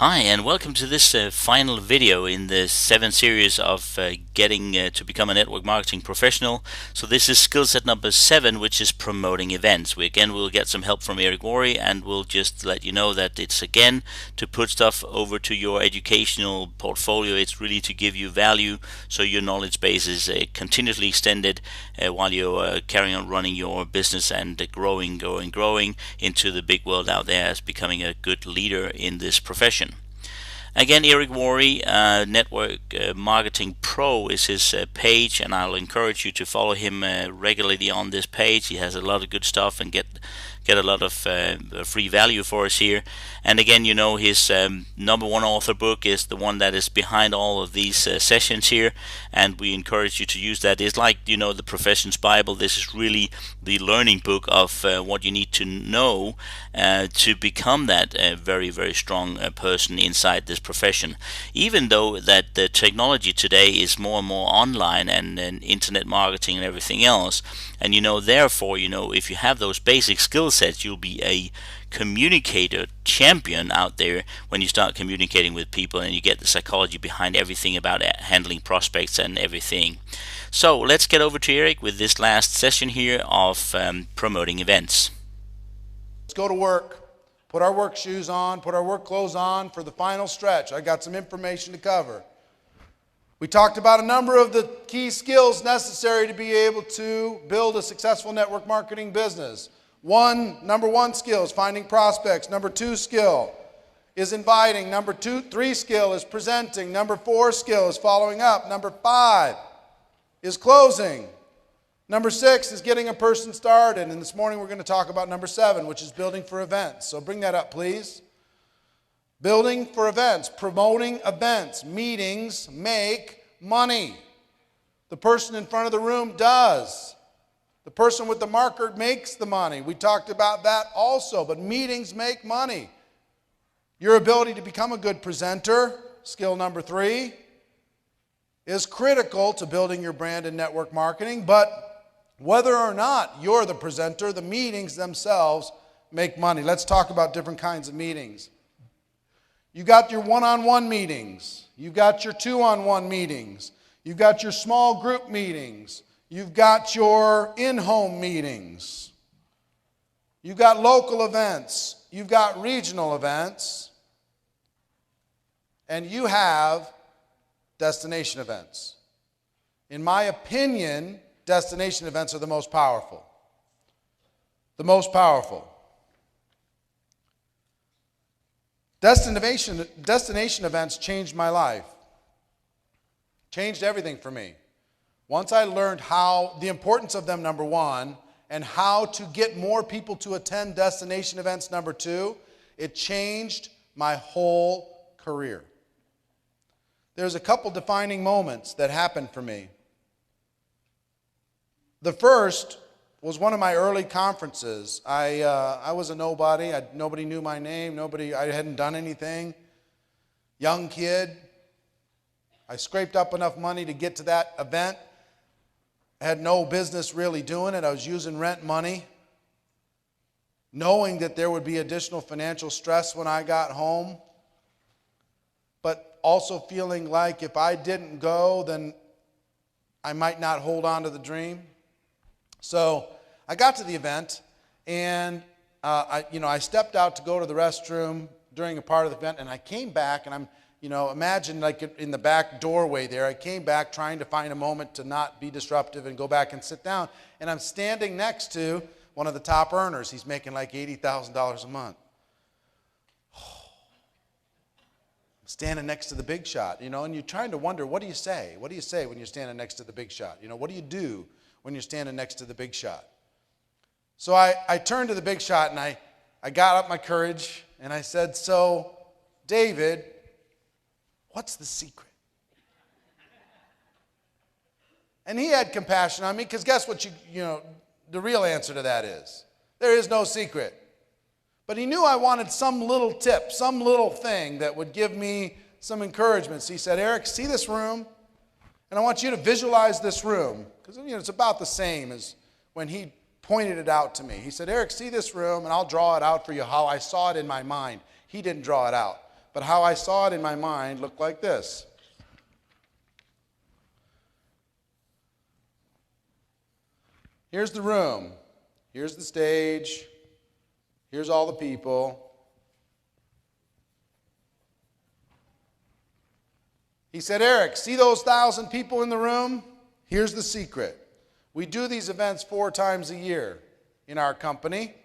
Hi, and welcome to this final video in the 7 series of getting to become a network marketing professional. So this is skill set number 7, which is promoting events. We'll get some help from Eric Worre, and we'll just let you know that it's again to put stuff over to your educational portfolio. It's really to give you value, so your knowledge base is continuously extended while you're carrying on running your business and growing into the big world out there as becoming a good leader in this profession. Again, Eric Worre, Network Marketing Pro is his page, and I'll encourage you to follow him regularly on this page. He has a lot of good stuff and get a lot of free value for us here. And again, his #1 author book is the one that is behind all of these sessions here, and we encourage you to use that. It's like the profession's Bible. This is really the learning book of what you need to know to become that very, very strong person inside this profession. Even though that the technology today is more and more online and internet marketing and everything else, and therefore if you have those basic skill sets, you'll be a communicator champion out there when you start communicating with people and you get the psychology behind everything about handling prospects and everything. So let's get over to Eric with this last session here of promoting events. Let's go to work. Put our work shoes on, put our work clothes on for the final stretch. I got some information to cover. We talked about a number of the key skills necessary to be able to build a successful network marketing business. Number one skill is finding prospects. Number 2 skill is inviting. Number 3 skill is presenting. Number 4 skill is following up. Number 5 is closing. Number 6 is getting a person started. And this morning we're going to talk about number 7, which is building for events. So bring that up, please. Building for events, promoting events. Meetings make money. The person in front of the room does. The person with the marker makes the money. We talked about that also, but meetings make money. Your ability to become a good presenter, skill number 3, is critical to building your brand and network marketing, but whether or not you're the presenter, the meetings themselves make money. Let's talk about different kinds of meetings. You got your one-on-one meetings. You've got your two-on-one meetings. You've got your small group meetings. You've got your in-home meetings. You've got local events. You've got regional events. And you have destination events. In my opinion, destination events are the most powerful. The most powerful. Destination events changed my life. Changed everything for me. Once I learned the importance of them, number 1, and how to get more people to attend destination events, number 2, it changed my whole career. There's a couple defining moments that happened for me. The first was one of my early conferences. I was a nobody. Nobody knew my name. I hadn't done anything. Young kid. I scraped up enough money to get to that event. I had no business really doing it. I was using rent money, knowing that there would be additional financial stress when I got home, but also feeling like if I didn't go, then I might not hold on to the dream. So I got to the event, and I stepped out to go to the restroom during a part of the event, and I came back, and I'm imagine like in the back doorway there, I came back trying to find a moment to not be disruptive and go back and sit down. And I'm standing next to one of the top earners. He's making like $80,000 a month. I'm standing next to the big shot, and you're trying to wonder, what do you say? What do you say when you're standing next to the big shot? What do you do when you're standing next to the big shot? So I turned to the big shot, and I got up my courage, and I said, "So, David, what's the secret?" And he had compassion on me, because guess what the real answer to that is? There is no secret. But he knew I wanted some little tip, some little thing that would give me some encouragement. So he said, "Eric, see this room? And I want you to visualize this room." Because it's about the same as when he pointed it out to me. He said, "Eric, see this room, and I'll draw it out for you how I saw it in my mind." He didn't draw it out. but how I saw it in my mind looked like this. Here's the room. Here's the stage. Here's all the people. He said, Eric, see those 1,000 people in the room? Here's the secret. We do these events 4 times a year in our company.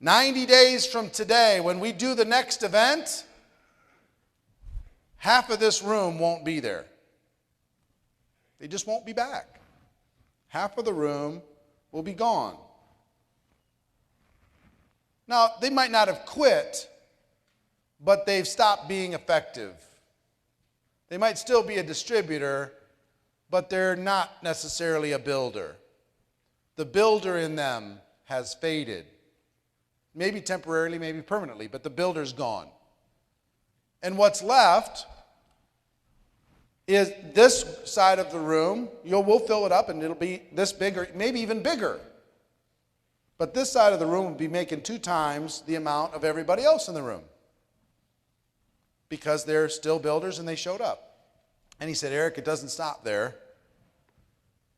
90 days from today, when we do the next event, half of this room won't be there. They just won't be back. Half of the room will be gone. Now, they might not have quit, but they've stopped being effective. They might still be a distributor, but they're not necessarily a builder. The builder in them has faded. Maybe temporarily, maybe permanently, but the builder's gone. And what's left is this side of the room. We'll fill it up and it'll be this big or maybe even bigger. But this side of the room will be making 2 times the amount of everybody else in the room, because they're still builders and they showed up. And he said, Eric, it doesn't stop there.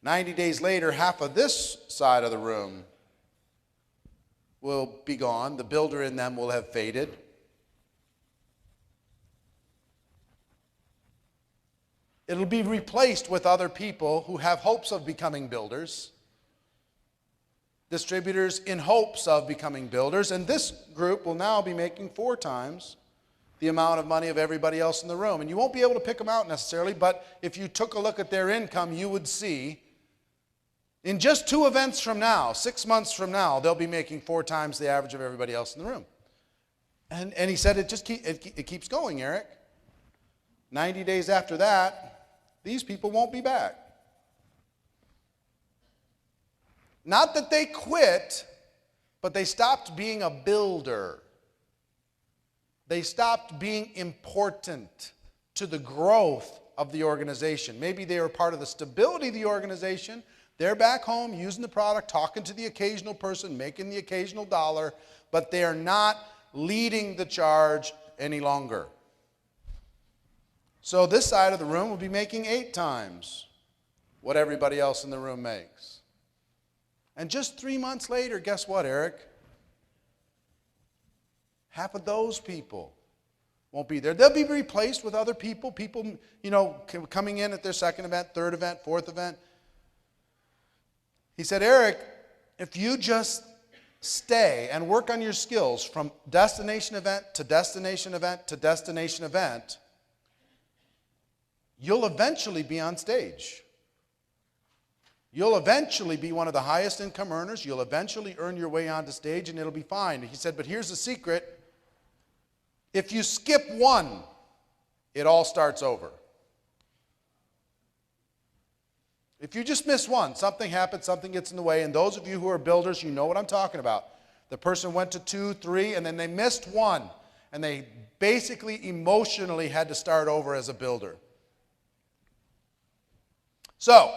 90 days later, half of this side of the room will be gone. The builder in them will have faded. It'll be replaced with other people who have hopes of becoming builders. Distributors in hopes of becoming builders. And this group will now be making 4 times the amount of money of everybody else in the room. And you won't be able to pick them out necessarily, but if you took a look at their income, you would see in just 2 events from now, 6 months from now, they'll be making 4 times the average of everybody else in the room. And he said it keeps going, Eric. 90 days after that, these people won't be back. Not that they quit, but they stopped being a builder. They stopped being important to the growth of the organization. Maybe they were part of the stability of the organization. They're back home using the product, talking to the occasional person, making the occasional dollar, but they are not leading the charge any longer. So this side of the room will be making 8 times what everybody else in the room makes. And just 3 months later, guess what, Eric? Half of those people won't be there. They'll be replaced with other people, coming in at their 2nd event, 3rd event, 4th event. He said, Eric, if you just stay and work on your skills from destination event to destination event to destination event, you'll eventually be on stage. You'll eventually be one of the highest income earners. You'll eventually earn your way onto stage and it'll be fine. He said, but here's the secret. If you skip one, it all starts over. If you just miss one, something happens, something gets in the way, and those of you who are builders, you know what I'm talking about. The person went to 2, 3, and then they missed one, and they basically emotionally had to start over as a builder. So,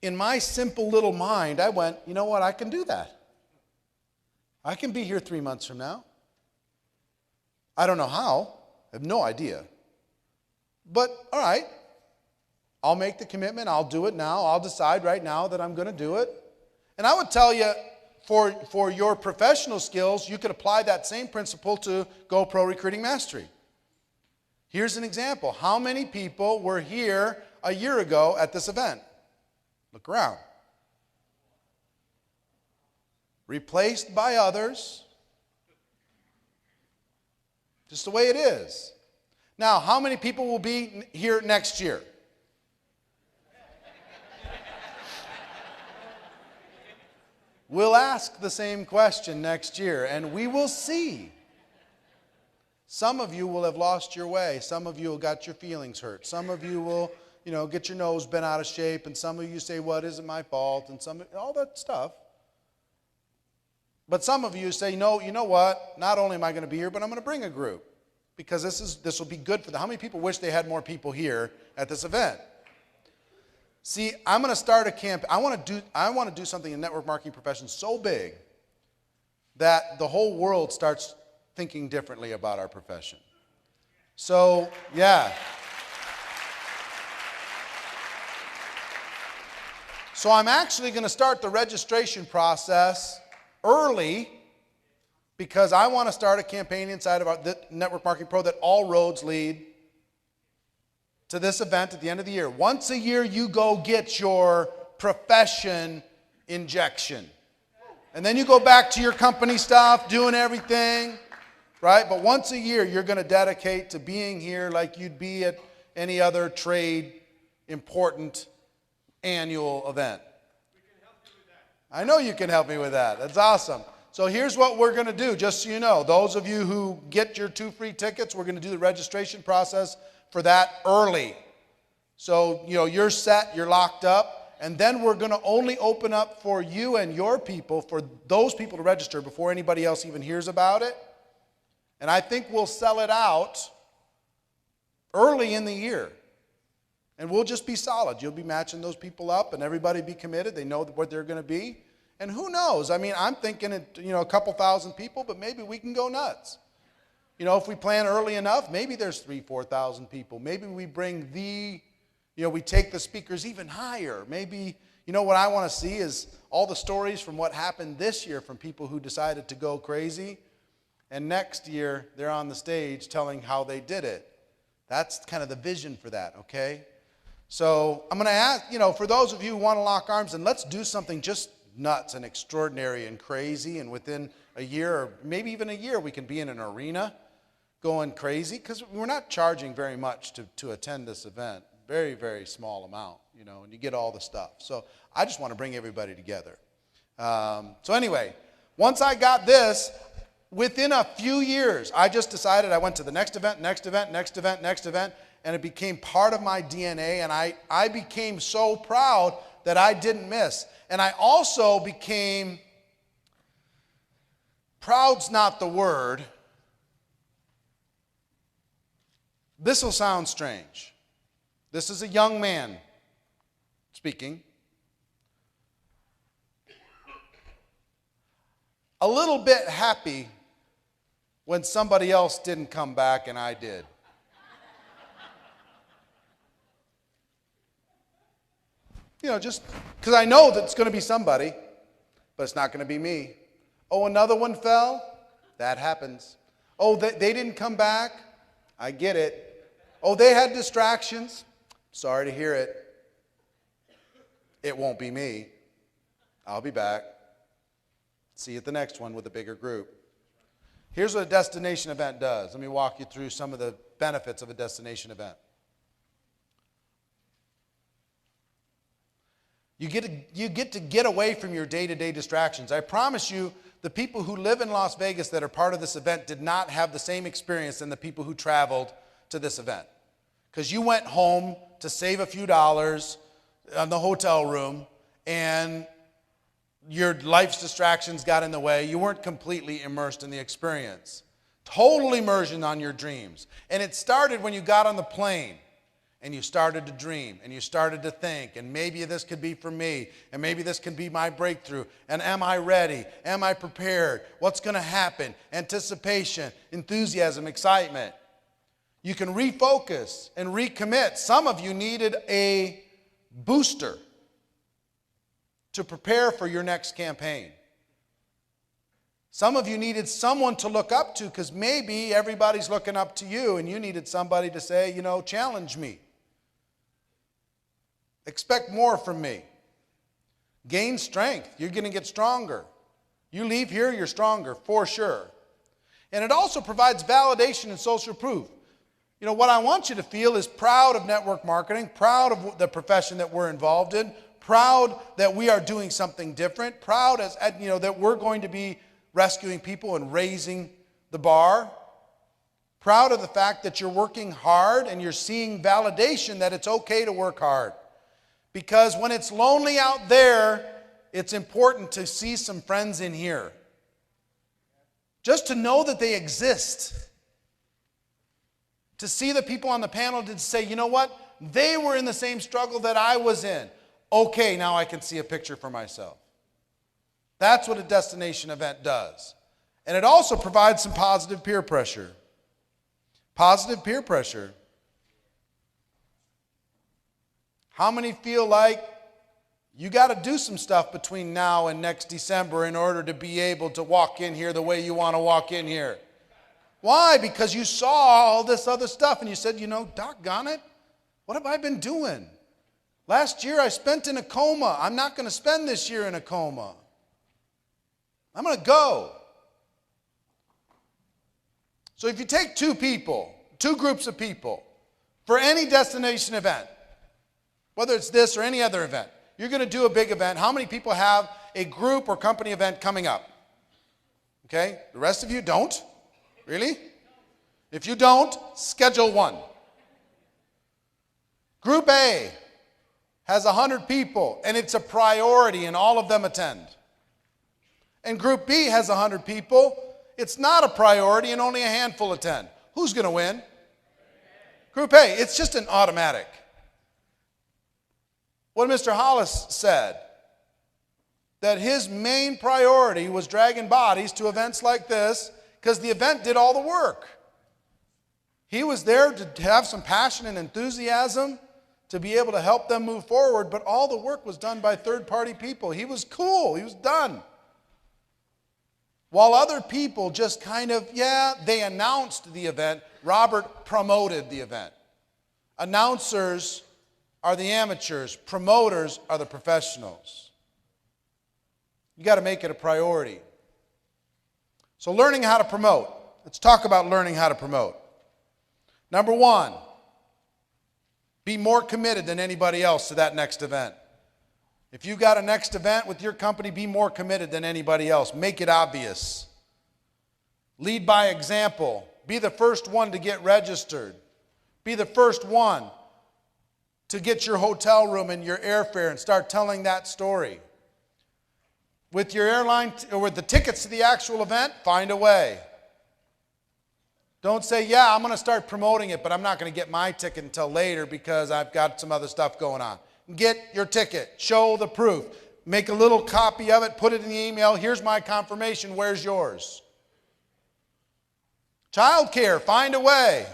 in my simple little mind, I went, you know what, I can do that. I can be here 3 months from now. I don't know how. I have no idea. But, all right, I'll make the commitment. I'll do it now. I'll decide right now that I'm going to do it. And I would tell you, for your professional skills, you could apply that same principle to GoPro Recruiting Mastery. Here's an example. How many people were here a year ago at this event? Look around. Replaced by others. Just the way it is. Now, how many people will be here next year? We'll ask the same question next year, and we will see. Some of you will have lost your way. Some of you will got your feelings hurt. Some of you will, get your nose bent out of shape, and some of you say, "What isn't my fault?" and all that stuff. But some of you say, "No, you know what? Not only am I going to be here, but I'm going to bring a group because this will be good for them." How many people wish they had more people here at this event? See, I'm going to start a camp. I want to do something in network marketing profession so big that the whole world starts thinking differently about our profession. So, yeah. So I'm actually going to start the registration process early because I want to start a campaign inside of the Network Marketing Pro that all roads lead to this event at the end of the year. Once a year, you go get your profession injection. And then you go back to your company stuff, doing everything, right? But once a year, you're going to dedicate to being here like you'd be at any other trade important annual event. I know you can help me with that. That's awesome. So here's what we're going to do, just so you know. Those of you who get your 2 free tickets, we're going to do the registration process for that early. So, you're set, you're locked up, and then we're going to only open up for you and your people, for those people to register before anybody else even hears about it. And I think we'll sell it out early in the year. And we'll just be solid. You'll be matching those people up, and everybody be committed. They know what they're going to be. And who knows? I mean, I'm thinking, a couple thousand people, but maybe we can go nuts. If we plan early enough, maybe there's 3,000, 4,000 people. Maybe we bring we take the speakers even higher. Maybe, what I want to see is all the stories from what happened this year from people who decided to go crazy. And next year, they're on the stage telling how they did it. That's kind of the vision for that, okay? So I'm going to ask, for those of you who want to lock arms, and let's do something just nuts and extraordinary and crazy, and within a year or maybe even a year we can be in an arena going crazy, because we're not charging very much to attend this event. Very, very small amount, and you get all the stuff. So I just want to bring everybody together. So anyway, once I got this, within a few years, I just decided I went to the next event, and it became part of my DNA, and I became so proud that I didn't miss. And I also became, proud's not the word. This will sound strange. This is a young man speaking. A little bit happy when somebody else didn't come back and I did. Just because I know that it's going to be somebody, but it's not going to be me. Oh, another one fell? That happens. Oh, they didn't come back? I get it. Oh, they had distractions? Sorry to hear it. It won't be me. I'll be back. See you at the next one with a bigger group. Here's what a destination event does. Let me walk you through some of the benefits of a destination event. You get to get away from your day-to-day distractions. I promise you, the people who live in Las Vegas that are part of this event did not have the same experience than the people who traveled to this event. Because you went home to save a few dollars on the hotel room, and your life's distractions got in the way. You weren't completely immersed in the experience. Total immersion on your dreams. And it started when you got on the plane. And you started to dream, and you started to think, and maybe this could be for me, and maybe this can be my breakthrough, and am I ready? Am I prepared? What's going to happen? Anticipation, enthusiasm, excitement. You can refocus and recommit. Some of you needed a booster to prepare for your next campaign. Some of you needed someone to look up to, because maybe everybody's looking up to you, and you needed somebody to say, challenge me. Expect more from me. Gain strength. You're going to get stronger. You leave here, you're stronger, for sure. And it also provides validation and social proof. What I want you to feel is proud of network marketing, proud of the profession that we're involved in, proud that we are doing something different, proud that we're going to be rescuing people and raising the bar. Proud of the fact that you're working hard and you're seeing validation that it's okay to work hard. Because when it's lonely out there, it's important to see some friends in here. Just to know that they exist. To see the people on the panel to say, you know what? They were in the same struggle that I was in. Okay, now I can see a picture for myself. That's what a destination event does. And it also provides some positive peer pressure. Positive peer pressure. How many feel like you got to do some stuff between now and next December in order to be able to walk in here the way you want to walk in here? Why? Because you saw all this other stuff and you said, doggone it, what have I been doing? Last year I spent in a coma. I'm not going to spend this year in a coma. I'm going to go. So if you take two groups of people, for any destination event, whether it's this or any other event, you're going to do a big event. How many people have a group or company event coming up? Okay? The rest of you don't? Really? If you don't, schedule one. Group A has 100 people, and it's a priority, and all of them attend. And Group B has 100 people. It's not a priority, and only a handful attend. Who's going to win? Group A. It's just an automatic. What Mr. Hollis said, that his main priority was dragging bodies to events like this because the event did all the work. He was there to have some passion and enthusiasm to be able to help them move forward, but all the work was done by third-party people. He was cool. He was done. While other people just kind of, they announced the event, Robert promoted the event. Announcers are the amateurs. Promoters are the professionals. You got to make it a priority. So learning how to promote. Let's talk about learning how to promote. Number one, be more committed than anybody else to that next event. If you got a next event with your company, be more committed than anybody else. Make it obvious. Lead by example. Be the first one to get registered. Be the first one to get your hotel room and your airfare and start telling that story. With your airline or with the tickets to the actual event, find a way. Don't say, I'm going to start promoting it, but I'm not going to get my ticket until later because I've got some other stuff going on. Get your ticket. Show the proof. Make a little copy of it. Put it in the email. Here's my confirmation. Where's yours? Childcare, find a way.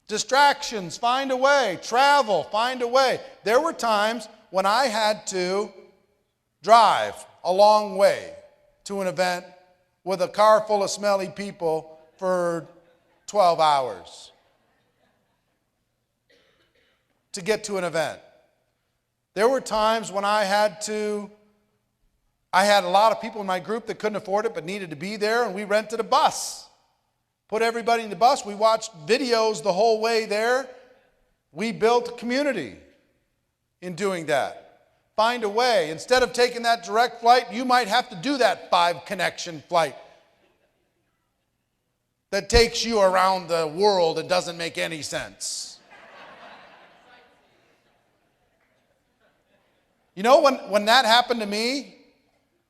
Distractions, find a way. Travel, find a way. There were times when I had to drive a long way to an event with a car full of smelly people for 12 hours to get to an event. There were times when I had a lot of people in my group that couldn't afford it but needed to be there, and we rented a bus. Put everybody in the bus. We watched videos the whole way there. We built a community in doing that. Find a way. Instead of taking that direct flight, you might have to do that 5-connection flight that takes you around the world and doesn't make any sense. You know, when that happened to me,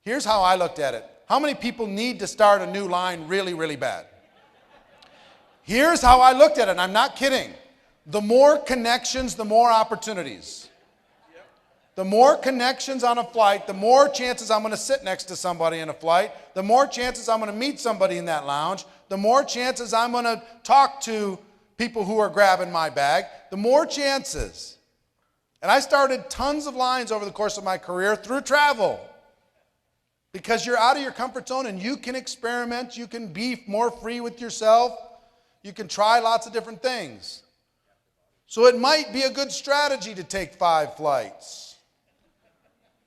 here's how I looked at it. How many people need to start a new line really, really bad? Here's how I looked at it, and I'm not kidding. The more connections, the more opportunities. The more connections on a flight, the more chances I'm going to sit next to somebody in a flight, the more chances I'm going to meet somebody in that lounge, the more chances I'm going to talk to people who are grabbing my bag, the more chances. And I started tons of lines over the course of my career through travel. Because you're out of your comfort zone and you can experiment, you can be more free with yourself. You can try lots of different things. So it might be a good strategy to take 5 flights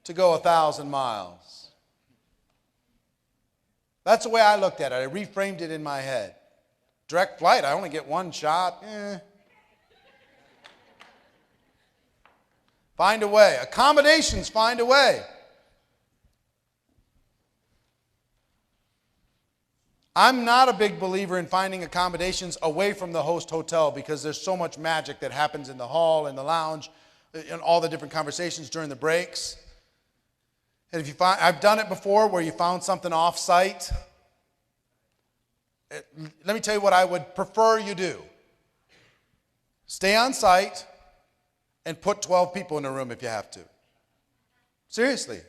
to go 1,000 miles. That's the way I looked at it. I reframed it in my head. Direct flight, I only get one shot. Find a way. Accommodations, find a way. I'm not a big believer in finding accommodations away from the host hotel because there's so much magic that happens in the hall, in the lounge, and all the different conversations during the breaks. And if you find, I've done it before where you found something off-site. Let me tell you what I would prefer you do. Stay on site and put 12 people in a room if you have to. Seriously.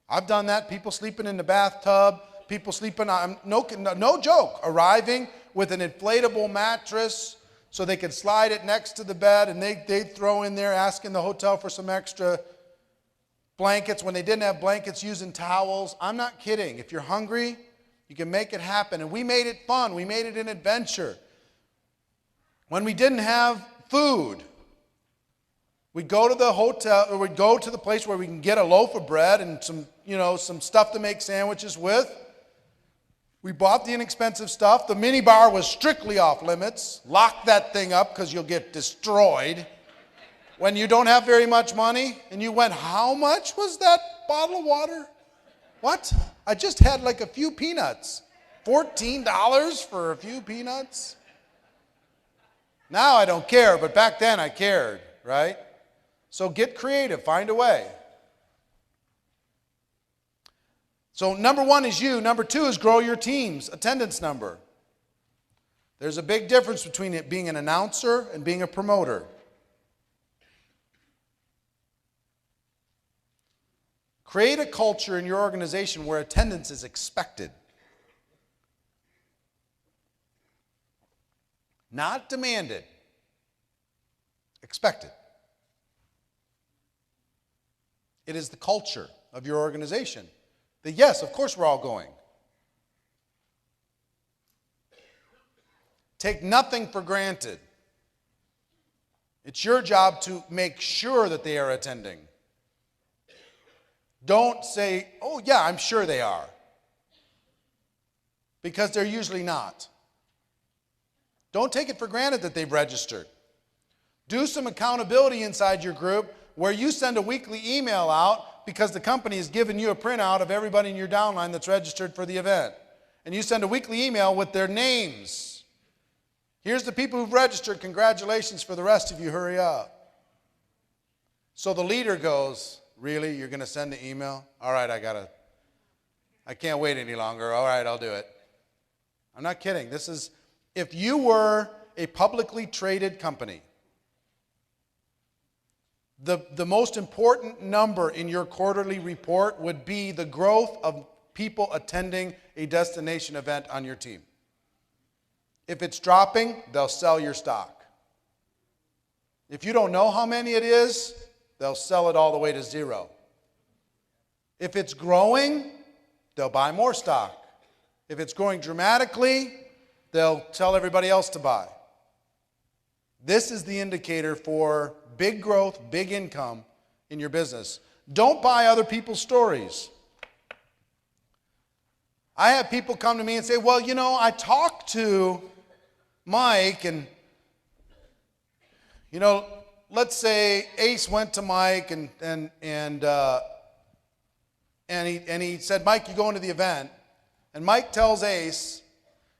I've done that. People sleeping in the bathtub, people sleeping on, no joke, arriving with an inflatable mattress so they could slide it next to the bed, and they'd throw in there asking the hotel for some extra blankets when they didn't have blankets, using towels. I'm not kidding. If you're hungry, you can make it happen. And we made it fun. We made it an adventure. When we didn't have food, we'd go to the hotel, or we'd go to the place where we can get a loaf of bread and some stuff to make sandwiches with. We bought the inexpensive stuff. The mini bar was strictly off limits. Lock that thing up because you'll get destroyed. When you don't have very much money, and you went, how much was that bottle of water? What? I just had like a few peanuts. $14 for a few peanuts? Now I don't care, but back then I cared, right? So get creative, find a way. So number one is you. Number two is grow your team's attendance number. There's a big difference between it being an announcer and being a promoter. Create a culture in your organization where attendance is expected. Not demanded. Expected. It is the culture of your organization. That yes, of course we're all going. Take nothing for granted. It's your job to make sure that they are attending. Don't say, oh yeah, I'm sure they are. Because they're usually not. Don't take it for granted that they've registered. Do some accountability inside your group where you send a weekly email out because the company has given you a printout of everybody in your downline that's registered for the event. And you send a weekly email with their names. Here's the people who've registered. Congratulations. For the rest of you, hurry up. So the leader goes, really? You're going to send the email? All right, I can't wait any longer. All right, I'll do it. I'm not kidding. This is, if you were a publicly traded company, the most important number in your quarterly report would be the growth of people attending a destination event on your team. If it's dropping, they'll sell your stock. If you don't know how many it is, they'll sell it all the way to zero. If it's growing, they'll buy more stock. If it's growing dramatically, they'll tell everybody else to buy. This is the indicator for big growth, big income in your business. Don't buy other people's stories. I have people come to me and say, well, I talked to Mike, and, let's say Ace went to Mike and he said, Mike, you going to the event. And Mike tells Ace,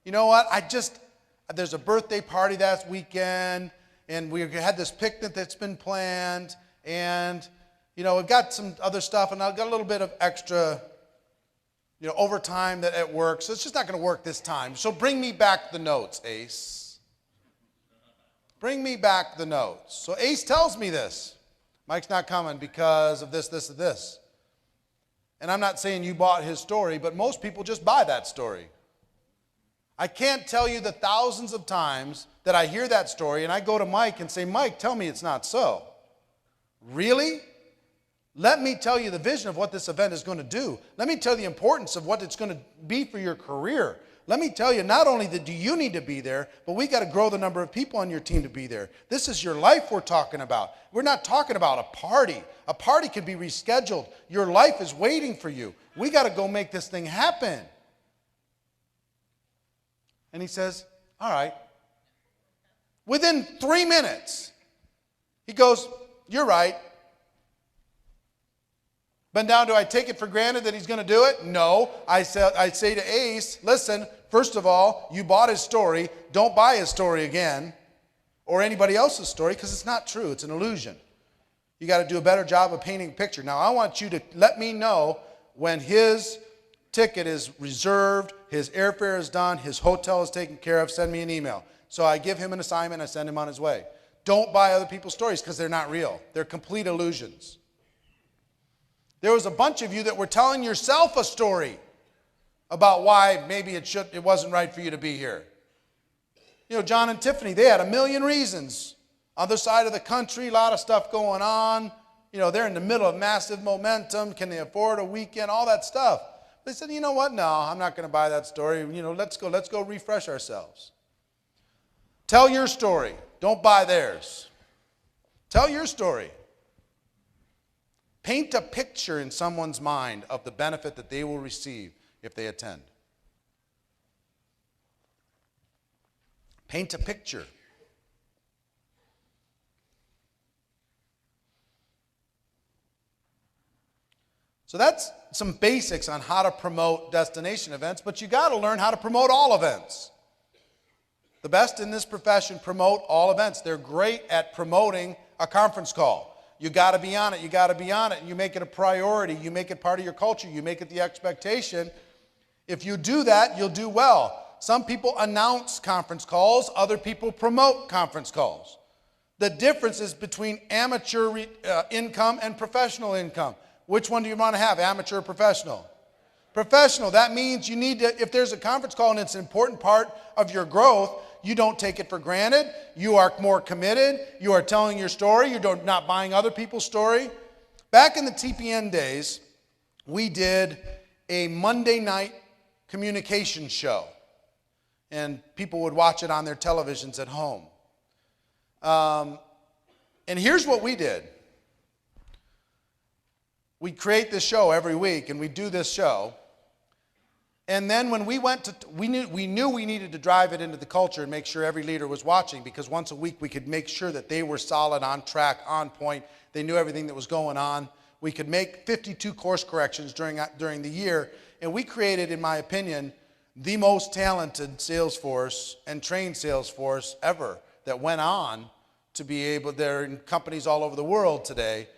you know what, there's a birthday party that weekend, and we had this picnic that's been planned, and, we've got some other stuff, and I've got a little bit of extra, overtime at work, so it's just not going to work this time. So bring me back the notes, Ace. Bring me back the notes. So Ace tells me this. Mike's not coming because of this, this, and this. And I'm not saying you bought his story, but most people just buy that story. I can't tell you the thousands of times that I hear that story and I go to Mike and say, Mike, tell me it's not so. Really? Let me tell you the vision of what this event is going to do. Let me tell you the importance of what it's going to be for your career. Let me tell you, not only that do you need to be there, but we got to grow the number of people on your team to be there. This is your life we're talking about. We're not talking about a party. A party could be rescheduled. Your life is waiting for you. We got to go make this thing happen. And he says, all right. Within 3 minutes, he goes, you're right. But now, do I take it for granted that he's going to do it? No. I say to Ace, listen, first of all, you bought his story. Don't buy his story again or anybody else's story because it's not true. It's an illusion. You got to do a better job of painting a picture. Now, I want you to let me know when his ticket is reserved, his airfare is done, his hotel is taken care of. Send me an email. So I give him an assignment. I send him on his way. Don't buy other people's stories because they're not real. They're complete illusions. There was a bunch of you that were telling yourself a story about why maybe it wasn't right for you to be here. You know, John and Tiffany, they had a million reasons. Other side of the country, a lot of stuff going on. You know, they're in the middle of massive momentum. Can they afford a weekend? All that stuff. They said, you know what? No, I'm not going to buy that story. You know, let's go refresh ourselves. Tell your story. Don't buy theirs. Tell your story. Paint a picture in someone's mind of the benefit that they will receive if they attend. Paint a picture. So that's some basics on how to promote destination events, but you got to learn how to promote all events. The best in this profession promote all events. They're great at promoting a conference call. You got to be on it. You got to be on it. And you make it a priority. You make it part of your culture. You make it the expectation. If you do that, you'll do well. Some people announce conference calls. Other people promote conference calls. The difference is between amateur income and professional income. Which one do you want to have, amateur or professional? Professional. That means you need to, if there's a conference call and it's an important part of your growth, you don't take it for granted. You are more committed. You are telling your story. You're not buying other people's story. Back in the TPN days, we did a Monday night communication show. And people would watch it on their televisions at home. And here's what we did. We create this show every week, and we do this show. And then when we went to, we knew we needed to drive it into the culture and make sure every leader was watching, because once a week we could make sure that they were solid, on track, on point. They knew everything that was going on. We could make 52 course corrections during the year, and we created, in my opinion, the most talented sales force and trained sales force ever that went on to be able, they're in companies all over the world today,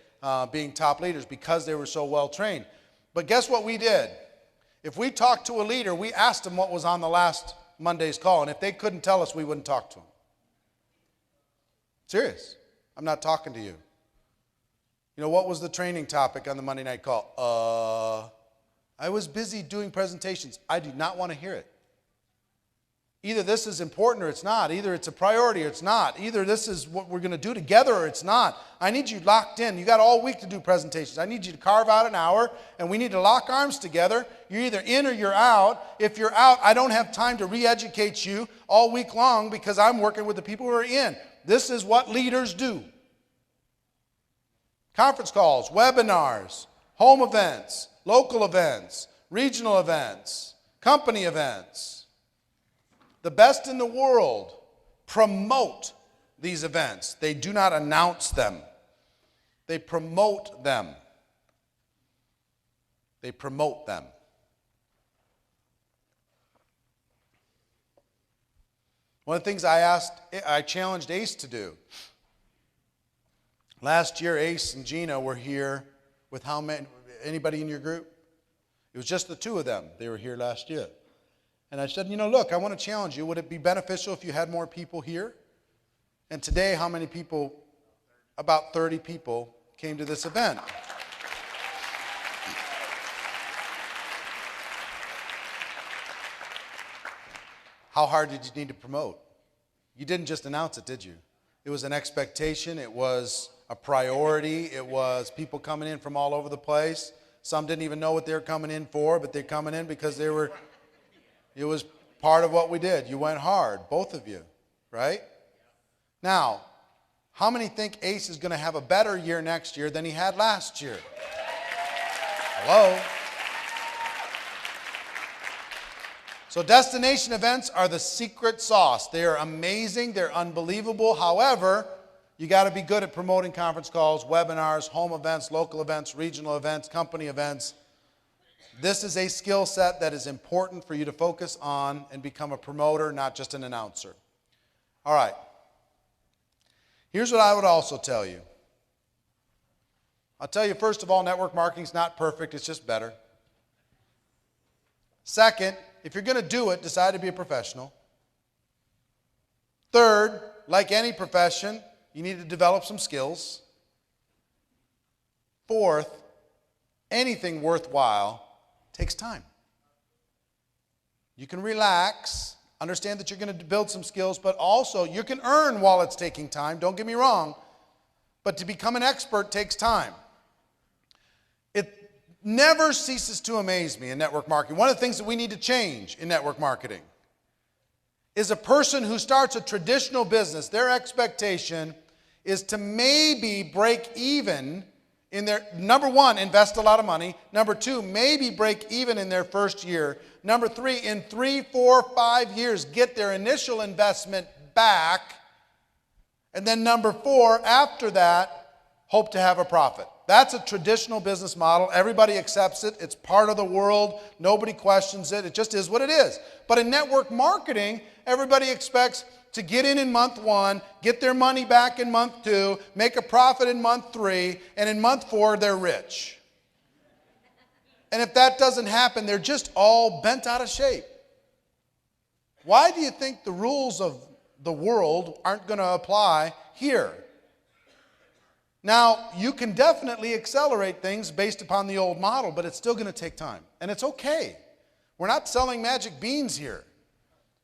being top leaders because they were so well trained. But guess what we did? If we talked to a leader, we asked them what was on the last Monday's call, and if they couldn't tell us, we wouldn't talk to them. Serious. I'm not talking to you. You know, what was the training topic on the Monday night call? I was busy doing presentations. I do not want to hear it. Either this is important or it's not. Either it's a priority or it's not. Either this is what we're going to do together or it's not. I need you locked in. You got all week to do presentations. I need you to carve out an hour, and we need to lock arms together. You're either in or you're out. If you're out, I don't have time to re-educate you all week long because I'm working with the people who are in. This is what leaders do. Conference calls, webinars, home events, local events, regional events, company events. The best in the world promote these events. They do not announce them. They promote them. They promote them. One of the things I challenged Ace to do. Last year, Ace and Gina were here with how many? Anybody in your group? It was just the two of them. They were here last year. And I said, you know, look, I want to challenge you. Would it be beneficial if you had more people here? And today, how many people? About 30 people came to this event. How hard did you need to promote? You didn't just announce it, did you? It was an expectation. It was a priority. It was people coming in from all over the place. Some didn't even know what they were coming in for, but they're coming in because they were... It was part of what we did. You went hard, both of you, right? Now, how many think Ace is going to have a better year next year than he had last year? Hello? So destination events are the secret sauce. They are amazing. They're unbelievable. However, you got to be good at promoting conference calls, webinars, home events, local events, regional events, company events. This is a skill set that is important for you to focus on and become a promoter, not just an announcer. All right. Here's what I would also tell you. I'll tell you, first of all, network marketing is not perfect. It's just better. Second, if you're going to do it, decide to be a professional. Third, like any profession, you need to develop some skills. Fourth, anything worthwhile takes time. You can relax, understand that you're going to build some skills, but also you can earn while it's taking time. Don't get me wrong. But to become an expert takes time. It never ceases to amaze me in network marketing. One of the things that we need to change in network marketing is a person who starts a traditional business, their expectation is to maybe break even in their, number one, invest a lot of money. Number two, maybe break even in their first year. Number three, in 3, 4, 5 years, get their initial investment back. And then number four, after that, hope to have a profit. That's a traditional business model. Everybody accepts it. It's part of the world. Nobody questions it. It just is what it is. But in network marketing, everybody expects to get in month 1, get their money back in month 2, make a profit in month 3, and in month 4, they're rich. And if that doesn't happen, they're just all bent out of shape. Why do you think the rules of the world aren't going to apply here? Now, you can definitely accelerate things based upon the old model, but it's still going to take time. And it's okay. We're not selling magic beans here.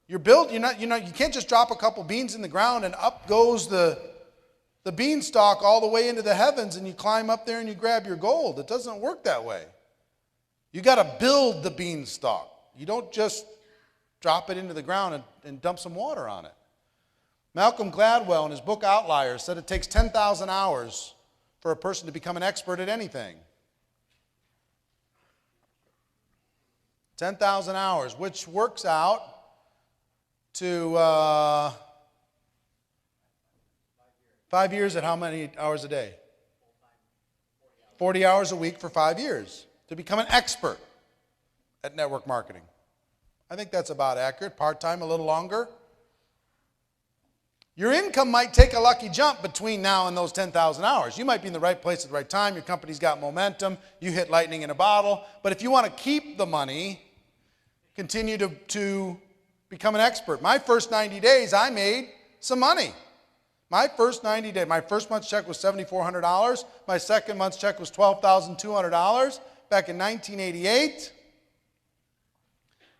You can't just drop a couple beans in the ground and up goes the beanstalk all the way into the heavens and you climb up there and you grab your gold. It doesn't work that way. You got to build the beanstalk. You don't just drop it into the ground and dump some water on it. Malcolm Gladwell in his book Outliers said it takes 10,000 hours for a person to become an expert at anything. 10,000 hours, which works out to 5 years at how many hours a day? 40 hours a week for 5 years to become an expert at network marketing. I think that's about accurate. Part-time, a little longer. Your income might take a lucky jump between now and those 10,000 hours. You might be in the right place at the right time. Your company's got momentum. You hit lightning in a bottle. But if you want to keep the money, continue to become an expert. My first 90 days, I made some money. My first 90 days, my first month's check was $7,400. My second month's check was $12,200 back in 1988.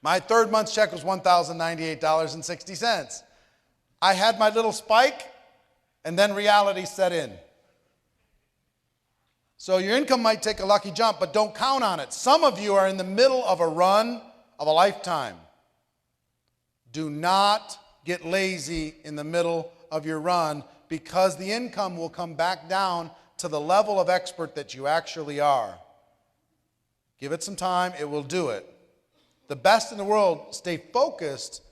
My third month's check was $1,098.60. I had my little spike, and then reality set in. So your income might take a lucky jump, but don't count on it. Some of you are in the middle of a run of a lifetime. Do not get lazy in the middle of your run because the income will come back down to the level of expert that you actually are. Give it some time, it will do it. The best in the world stay focused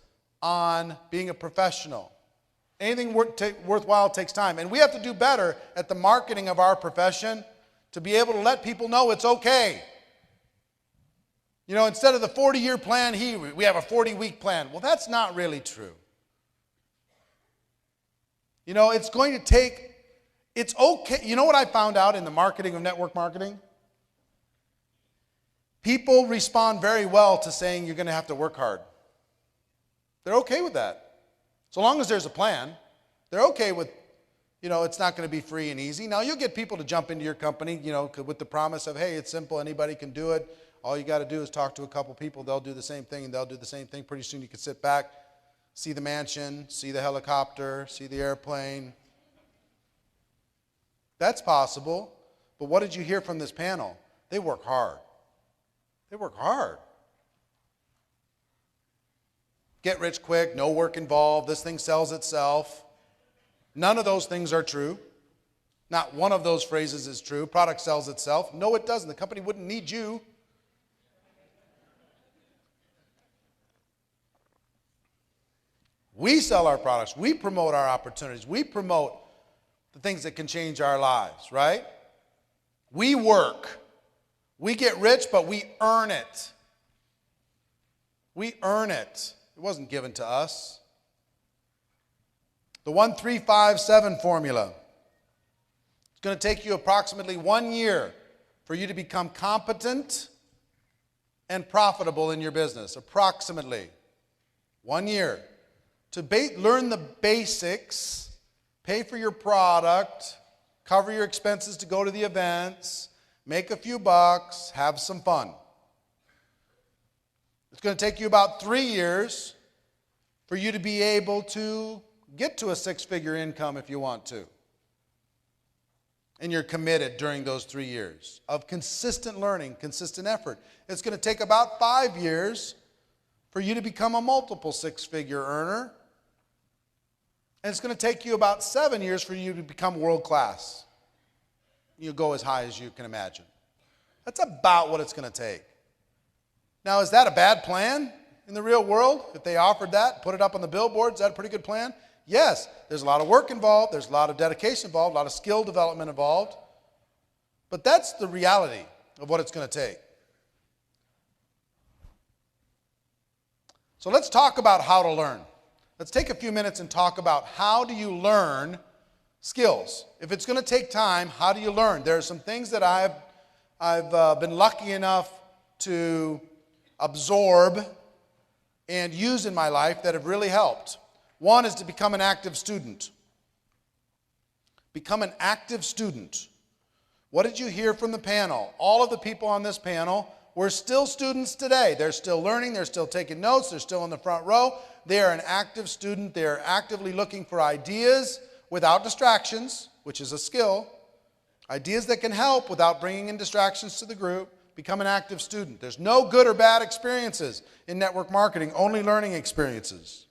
on being a professional. Anything worthwhile takes time. And we have to do better at the marketing of our profession to be able to let people know it's okay. You know, instead of the 40-year plan, we have a 40-week plan. Well, that's not really true. You know, it's okay. You know what I found out in the marketing of network marketing? People respond very well to saying you're going to have to work hard. They're okay with that. So long as there's a plan, they're okay with, it's not going to be free and easy. Now, you'll get people to jump into your company, with the promise of, hey, it's simple, anybody can do it. All you got to do is talk to a couple people. They'll do the same thing, and they'll do the same thing. Pretty soon you can sit back, see the mansion, see the helicopter, see the airplane. That's possible. But what did you hear from this panel? They work hard. They work hard. Get rich quick, no work involved, this thing sells itself. None of those things are true. Not one of those phrases is true. Product sells itself. No, it doesn't. The company wouldn't need you. We sell our products. We promote our opportunities. We promote the things that can change our lives, right? We work. We get rich, but we earn it. We earn it. It wasn't given to us. The 1-3-5-7 formula. It's going to take you approximately 1 year for you to become competent and profitable in your business. Approximately 1 year. To learn the basics, pay for your product, cover your expenses to go to the events, make a few bucks, have some fun. It's going to take you about 3 years for you to be able to get to a six-figure income if you want to. And you're committed during those 3 years of consistent learning, consistent effort. It's going to take about 5 years for you to become a multiple six-figure earner. And it's going to take you about 7 years for you to become world-class. You'll go as high as you can imagine. That's about what it's going to take. Now, is that a bad plan in the real world? If they offered that, put it up on the billboards, is that a pretty good plan? Yes, there's a lot of work involved, there's a lot of dedication involved, a lot of skill development involved. But that's the reality of what it's going to take. So let's talk about how to learn. Let's take a few minutes and talk about how do you learn skills. If it's going to take time, how do you learn? There are some things that I've been lucky enough to absorb and use in my life that have really helped. One is to become an active student. Become an active student. What did you hear from the panel? All of the people on this panel were still students today. They're still learning, they're still taking notes, they're still in the front row. They are an active student. They are actively looking for ideas without distractions, which is a skill. Ideas that can help without bringing in distractions to the group. Become an active student. There's no good or bad experiences in network marketing, only learning experiences.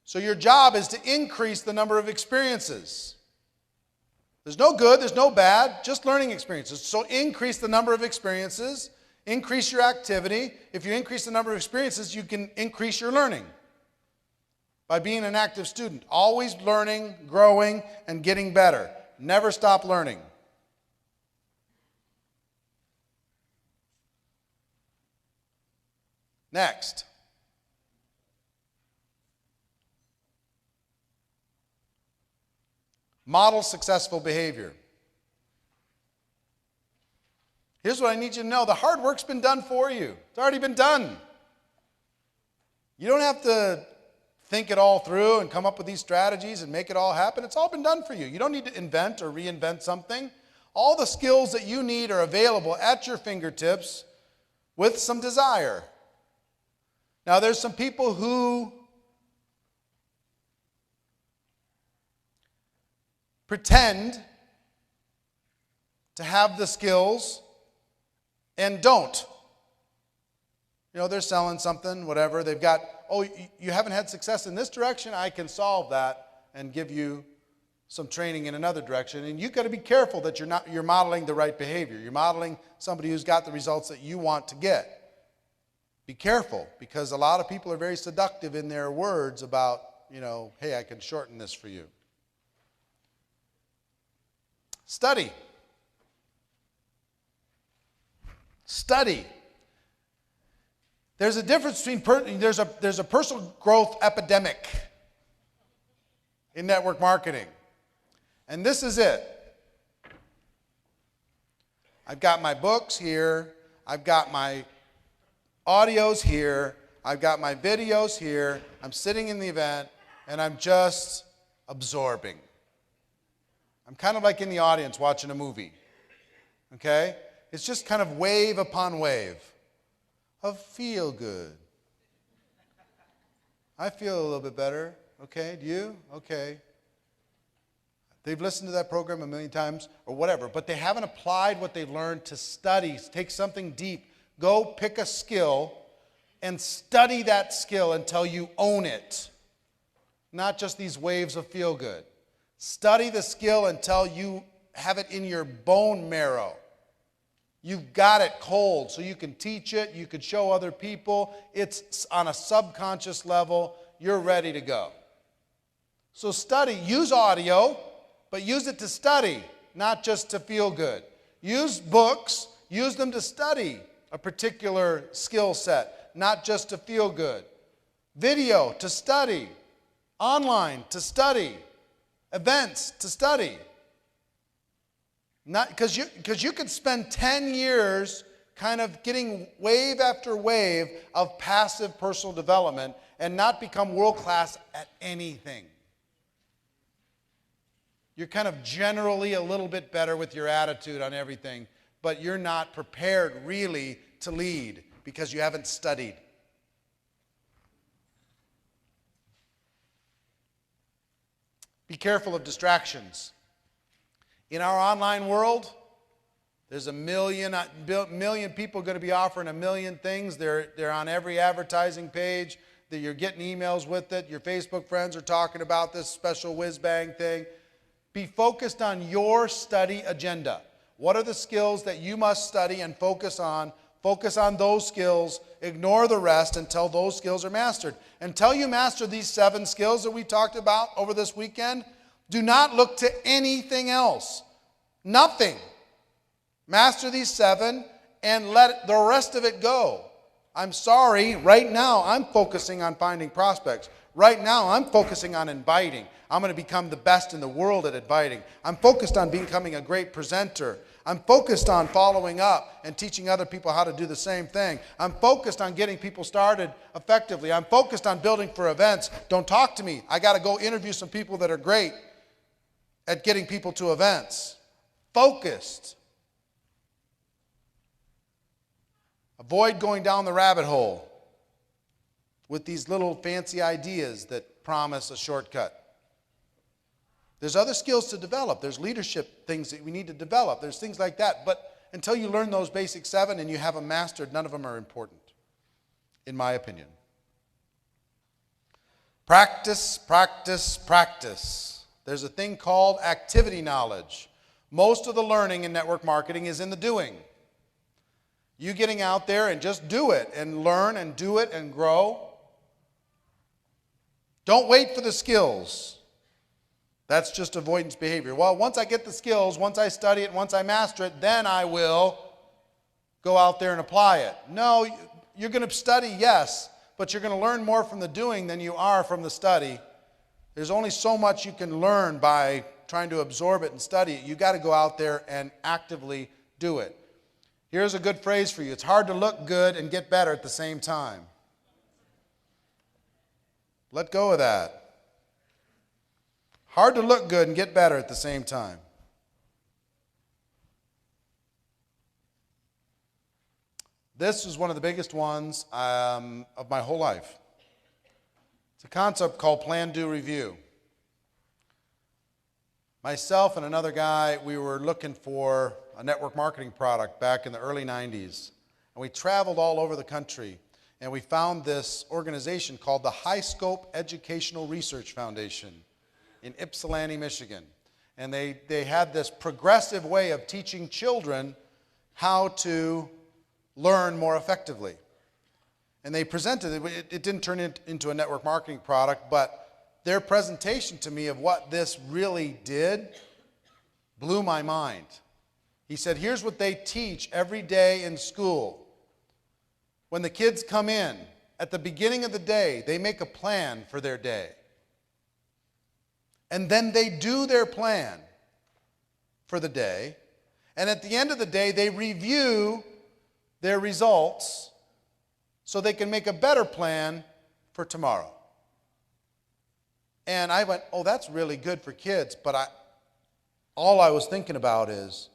So your job is to increase the number of experiences. There's no good, there's no bad, just learning experiences. So increase the number of experiences, increase your activity. If you increase the number of experiences, you can increase your learning by being an active student. Always learning, growing, and getting better. Never stop learning. Next. Model successful behavior. Here's what I need you to know. The hard work's been done for you. It's already been done. You don't have to think it all through and come up with these strategies and make it all happen. It's all been done for you. You don't need to invent or reinvent something. All the skills that you need are available at your fingertips with some desire. Now, there's some people who pretend to have the skills and don't. You know, they're selling something, whatever. They've got, oh, you haven't had success in this direction? I can solve that and give you some training in another direction. And you've got to be careful that you're modeling the right behavior. You're modeling somebody who's got the results that you want to get. Be careful, because a lot of people are very seductive in their words about, you know, hey, I can shorten this for you. Study. Study. There's a difference between, there's a personal growth epidemic in network marketing. And this is it. I've got my books here. I've got my audios here. I've got my videos here. I'm sitting in the event, and I'm just absorbing. I'm kind of like in the audience watching a movie. Okay? It's just kind of wave upon wave of feel good. I feel a little bit better. Okay, do you? Okay. They've listened to that program a million times or whatever, but they haven't applied what they've learned to study. Take something deep. Go pick a skill and study that skill until you own it. Not just these waves of feel good. Study the skill until you have it in your bone marrow. You've got it cold, so you can teach it, you can show other people. It's on a subconscious level. You're ready to go. So study. Use audio, but use it to study, not just to feel good. Use books. Use them to study a particular skill set, not just to feel good. Video to study. Online to study. Events to study. Not because you could spend 10 years kind of getting wave after wave of passive personal development and not become world class at anything. You're kind of generally a little bit better with your attitude on everything, but you're not prepared really to lead because you haven't studied. Be careful of distractions. In our online world, there's a million people going to be offering a million things. They're on every advertising page. That you're getting emails with it. Your Facebook friends are talking about this special whiz-bang thing. Be focused on your study agenda. What are the skills that you must study and focus on? Focus on those skills. Ignore the rest until those skills are mastered. Until you master these 7 skills that we talked about over this weekend, do not look to anything else. Nothing. Master these 7 and let the rest of it go. I'm sorry, right now I'm focusing on finding prospects. Right now I'm focusing on inviting. I'm going to become the best in the world at inviting. I'm focused on becoming a great presenter. I'm focused on following up and teaching other people how to do the same thing. I'm focused on getting people started effectively. I'm focused on building for events. Don't talk to me. I got to go interview some people that are great at getting people to events. Focused. Avoid going down the rabbit hole with these little fancy ideas that promise a shortcut. There's other skills to develop. There's leadership things that we need to develop. There's things like that. But until you learn those basic 7 and you have them mastered, none of them are important, in my opinion. Practice, practice, practice. There's a thing called activity knowledge. Most of the learning in network marketing is in the doing. You getting out there and just do it and learn and do it and grow. Don't wait for the skills. That's just avoidance behavior. Well, once I get the skills, once I study it, once I master it, then I will go out there and apply it. No, you're going to study, yes, but you're going to learn more from the doing than you are from the study. There's only so much you can learn by trying to absorb it and study it. You've got to go out there and actively do it. Here's a good phrase for you. It's hard to look good and get better at the same time. Let go of that. Hard to look good and get better at the same time. This is one of the biggest ones of my whole life. It's a concept called plan, do, review. Myself and another guy, we were looking for a network marketing product back in the early 90s. And we traveled all over the country. And we found this organization called the High Scope Educational Research Foundation in Ypsilanti, Michigan. And they had this progressive way of teaching children how to learn more effectively. And they presented it. It didn't turn into a network marketing product, but their presentation to me of what this really did blew my mind. He said, here's what they teach every day in school. When the kids come in, at the beginning of the day, they make a plan for their day. And then they do their plan for the day. And at the end of the day, they review their results so they can make a better plan for tomorrow. And I went, oh, that's really good for kids. But all I was thinking about is,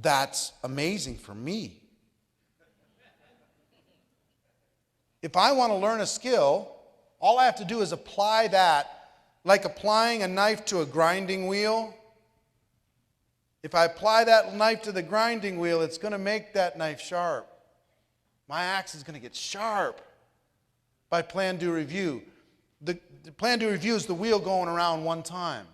that's amazing for me. If I want to learn a skill, all I have to do is apply that, like applying a knife to a grinding wheel. If I apply that knife to the grinding wheel, it's going to make that knife sharp. My axe is going to get sharp by plan, do, review. The plan, do, review is the wheel going around one time.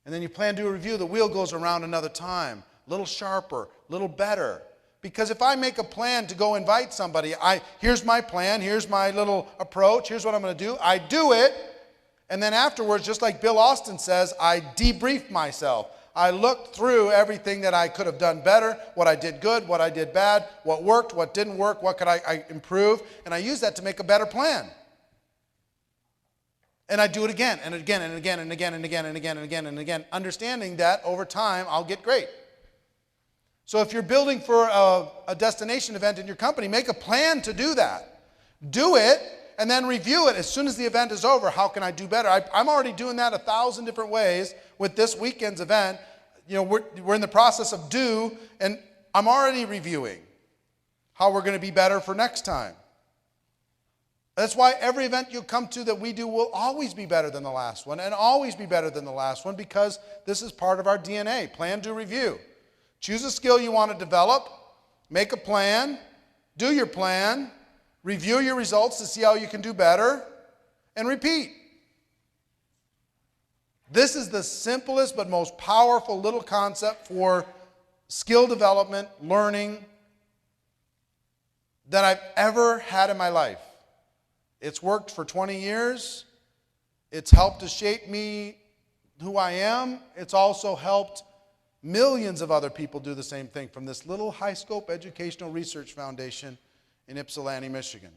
And then you plan, do, review, the wheel goes around another time. A little sharper, a little better. Because if I make a plan to go invite somebody, here's my plan, here's my little approach, here's what I'm going to do. I do it, and then afterwards, just like Bill Austin says, I debrief myself. I look through everything that I could have done better, what I did good, what I did bad, what worked, what didn't work, what could I improve, and I use that to make a better plan. And I do it again and again and again and again and again and again and again and again, understanding that over time I'll get great. So if you're building for a destination event in your company, make a plan to do that. Do it and then review it as soon as the event is over. How can I do better? I'm already doing that 1,000 different ways with this weekend's event. we're in the process of do, and I'm already reviewing how we're going to be better for next time. That's why every event you come to that we do will always be better than the last one and always be better than the last one, because this is part of our DNA. Plan, do, review. Choose a skill you want to develop, make a plan, do your plan, review your results to see how you can do better, and repeat. This is the simplest but most powerful little concept for skill development, learning, that I've ever had in my life. It's worked for 20 years. It's helped to shape me who I am. It's also helped millions of other people do the same thing from this little high-scope educational research foundation in Ypsilanti, Michigan.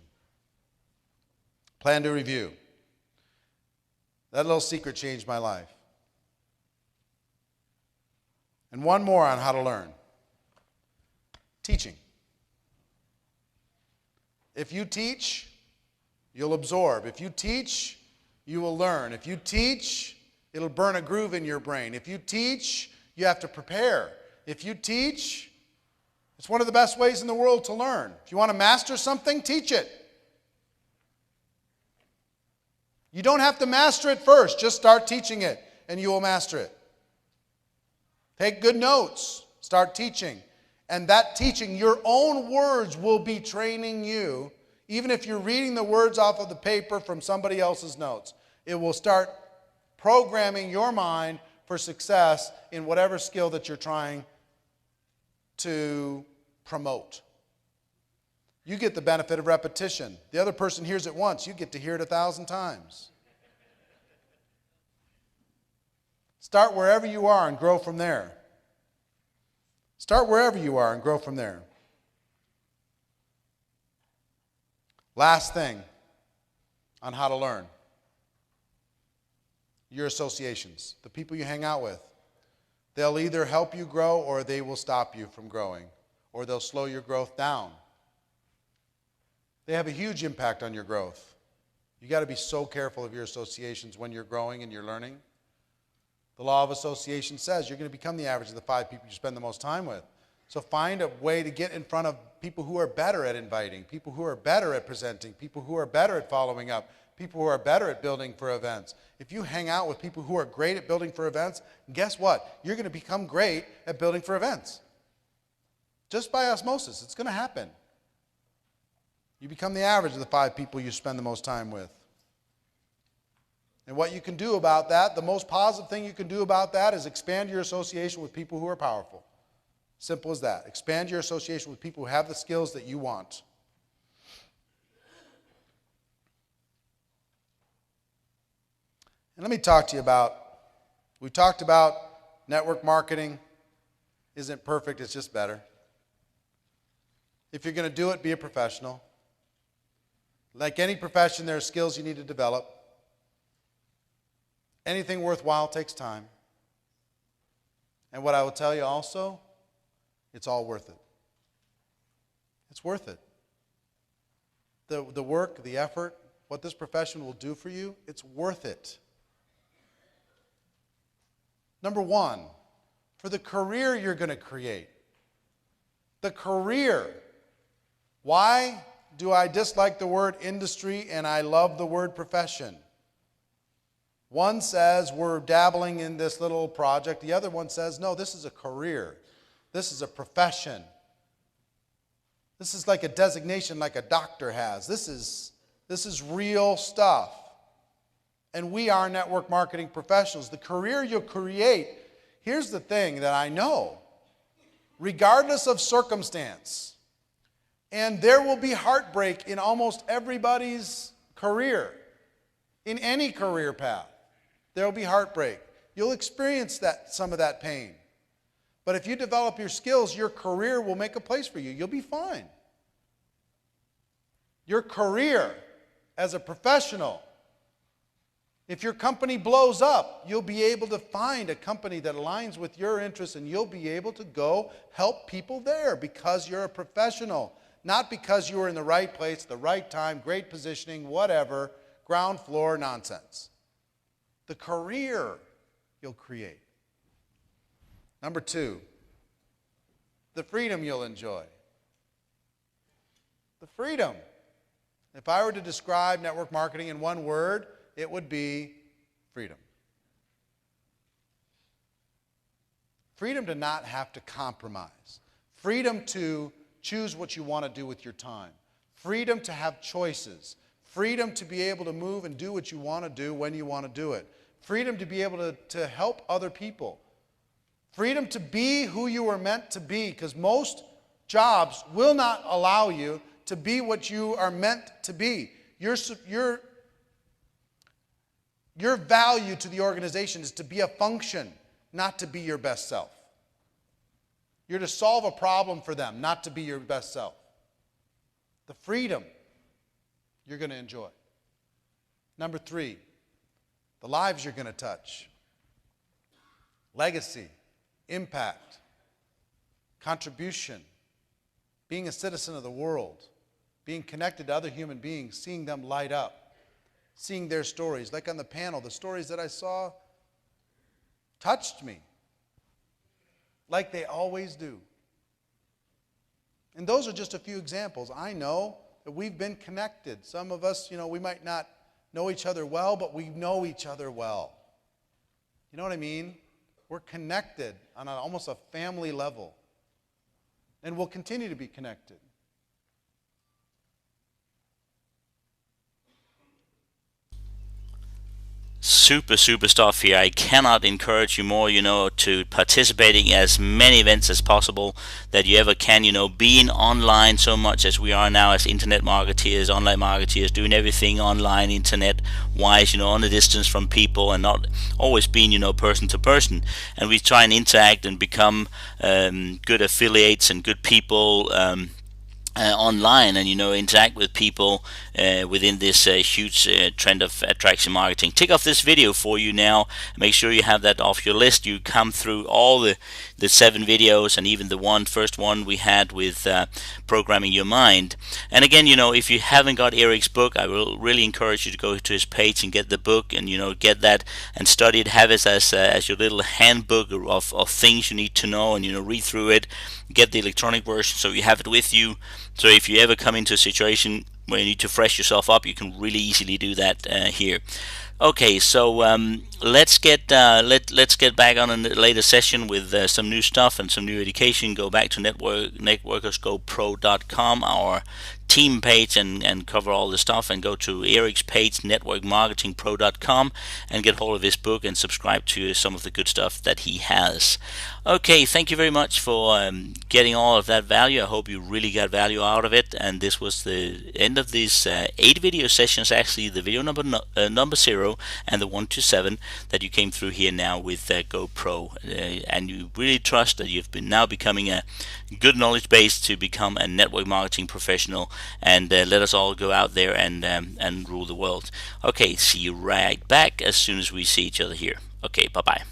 Plan to review. That little secret changed my life. And one more on how to learn. Teaching. If you teach, you'll absorb. If you teach, you will learn. If you teach, it'll burn a groove in your brain. If you teach, you have to prepare. If you teach, it's one of the best ways in the world to learn. If you want to master something, teach it. You don't have to master it first. Just start teaching it, and you will master it. Take good notes. Start teaching. And that teaching, your own words will be training you. Even if you're reading the words off of the paper from somebody else's notes, it will start programming your mind for success in whatever skill that you're trying to promote. You get the benefit of repetition. The other person hears it once, you get to hear it 1,000 times. Start wherever you are and grow from there. Start wherever you are and grow from there. Last thing on how to learn. Your associations, the people you hang out with. They'll either help you grow or they will stop you from growing, or they'll slow your growth down. They have a huge impact on your growth. You got to be so careful of your associations when you're growing and you're learning. The law of association says you're going to become the average of the 5 people you spend the most time with. So find a way to get in front of people who are better at inviting, people who are better at presenting, people who are better at following up, people who are better at building for events. If you hang out with people who are great at building for events, guess what? You're going to become great at building for events. Just by osmosis, it's going to happen. You become the average of the 5 people you spend the most time with. And what you can do about that, the most positive thing you can do about that is expand your association with people who are powerful. Simple as that. Expand your association with people who have the skills that you want. And let me talk to you about, we talked about network marketing isn't perfect, it's just better. If you're going to do it, be a professional. Like any profession, there are skills you need to develop. Anything worthwhile takes time. And what I will tell you also, it's all worth it. It's worth it. The work, the effort, what this profession will do for you, it's worth it. Number one, for the career you're going to create. The career. Why do I dislike the word industry and I love the word profession? One says we're dabbling in this little project. The other one says, no, this is a career. This is a profession. This is like a designation like a doctor has. This is real stuff. And we are network marketing professionals. The career you'll create, here's the thing that I know. Regardless of circumstance, and there will be heartbreak in almost everybody's career, in any career path, there will be heartbreak. You'll experience some of that pain. But if you develop your skills, your career will make a place for you. You'll be fine. Your career as a professional, if your company blows up, you'll be able to find a company that aligns with your interests, and you'll be able to go help people there because you're a professional, not because you were in the right place, the right time, great positioning, whatever, ground floor nonsense. The career you'll create. Number 2, the freedom you'll enjoy. The freedom. If I were to describe network marketing in one word, it would be freedom. Freedom to not have to compromise. Freedom to choose what you want to do with your time. Freedom to have choices. Freedom to be able to move and do what you want to do when you want to do it. Freedom to be able to help other people. Freedom to be who you were meant to be, because most jobs will not allow you to be what you are meant to be. Your value to the organization is to be a function, not to be your best self. You're to solve a problem for them, not to be your best self. The freedom you're going to enjoy. Number 3, the lives you're going to touch. Legacy, impact, contribution, being a citizen of the world, being connected to other human beings, seeing them light up, seeing their stories. Like on the panel, the stories that I saw touched me, like they always do. And those are just a few examples. I know that we've been connected. Some of us, we might not know each other well, but we know each other well. You know what I mean? We're connected on almost a family level. And we'll continue to be connected. Super stuff here. I cannot encourage you more, to participating as many events as possible that you ever can, being online so much as we are now as internet marketeers, online marketeers, doing everything online, internet wise, on a distance from people and not always being, person to person. And we try and interact and become good affiliates and good people online, and interact with people within this huge trend of attraction marketing. Tick off this video for you now. Make sure you have that off your list. You come through all the 7 videos, and even the first one we had with programming your mind. And again, if you haven't got Eric's book, I will really encourage you to go to his page and get the book, and get that and study it. Have it as your little handbook of things you need to know, and read through it. Get the electronic version so you have it with you. So if you ever come into a situation where you need to fresh yourself up, you can really easily do that here. Okay, so let's get back on a later session with some new stuff and some new education. Go back to networkersgopro.com, our team page, and cover all the stuff, and go to Eric's page, networkmarketingpro.com, and get hold of his book and subscribe to some of the good stuff that he has. Okay, thank you very much for getting all of that value. I hope you really got value out of it, and this was the end of these 8 video sessions, actually the video number 0 and the 1 to 7 that you came through here now with GoPro, and you really trust that you've been now becoming a good knowledge base to become a network marketing professional, and let us all go out there and rule the world. Okay, see you right back as soon as we see each other here. Okay, bye-bye.